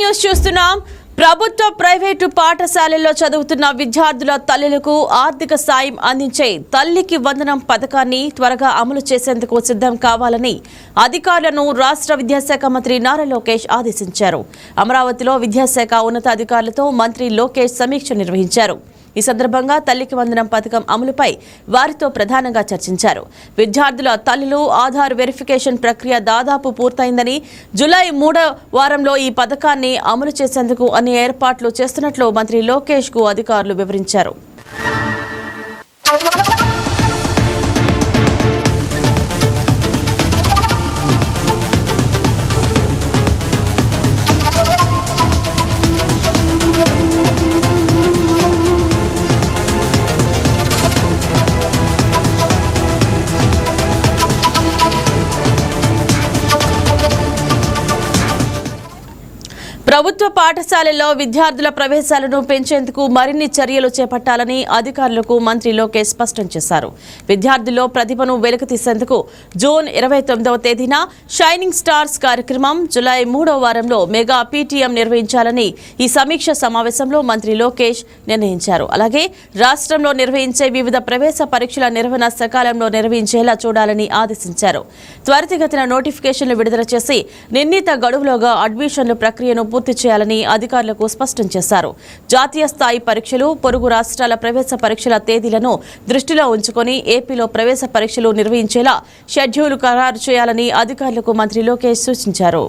News చూస్తున్నాం. ప్రభుత్వ private పాఠశాలల్లో చదువుతున్న విద్యార్థుల తల్లులకు ఆర్థిక సాయం అందించే తల్లికి వందనం పథకాన్ని త్వరగా అమలు చేసేందుకు సిద్ధం కావాలని అధికారులను రాష్ట్ర విద్యాశాఖ మంత్రి నారా లోకేష్ ఆదేశించారు. అమరావతిలో విద్యాశాఖ ఉన్నతాధికారులతో మంత్రి లోకేష్ సమీక్ష నిర్వహించారు. ఈ సందర్భంగా తల్లికి వందనం పథకం అమలుపై వారితో ప్రధానంగా చర్చించారు. విద్యార్థుల తల్లులు ఆధార్ వెరిఫికేషన్ ప్రక్రియ దాదాపు పూర్తయిందని, జూలై 3వ వారంలో ఈ పథకాన్ని అమలు చేసేందుకు అన్ని ఏర్పాట్లు చేస్తున్నట్లు మంత్రి లోకేష్ కు అధికారులు వివరించారు. ప్రభుత్వ పాఠశాలల్లో విద్యార్థుల ప్రవేశాలను పెంచేందుకు మరిన్ని చర్యలు చేపట్టాలని అధికారులకు మంత్రి లోకేష్ స్పష్టం చేశారు. విద్యార్థుల్లో ప్రతిభను వెలికితీసేందుకు జూన్ 29వ తేదీన షైనింగ్ స్టార్స్ కార్యక్రమం, జూలై 3వ వారంలో మెగా పీటీఎం నిర్వహించాలని ఈ సమీక్ష సమావేశంలో మంత్రి లోకేష్ నిర్ణయించారు. అలాగే రాష్ట్రంలో నిర్వహించే వివిధ ప్రవేశ పరీక్షల నిర్వహణ సకాలంలో నిర్వహించేలా చూడాలని ఆదేశించారు. త్వరితగతిన నోటిఫికేషన్లు విడుదల చేసి నిర్ణీత గడువులోగా అడ్మిషన్ల ప్రక్రియను పూర్తి చేయాలని అధికారులకు స్పష్టం చేశారు. జాతీయ స్థాయి పరీక్షలు, పొరుగు రాష్ట్రాల ప్రవేశ పరీక్షల తేదీలను దృష్టిలో ఉంచుకొని ఏపీలో ప్రవేశ పరీక్షలు నిర్వహించేలా షెడ్యూల్ ఖరారు చేయాలని అధికారులకు మంత్రి లోకేష్ సూచించారు.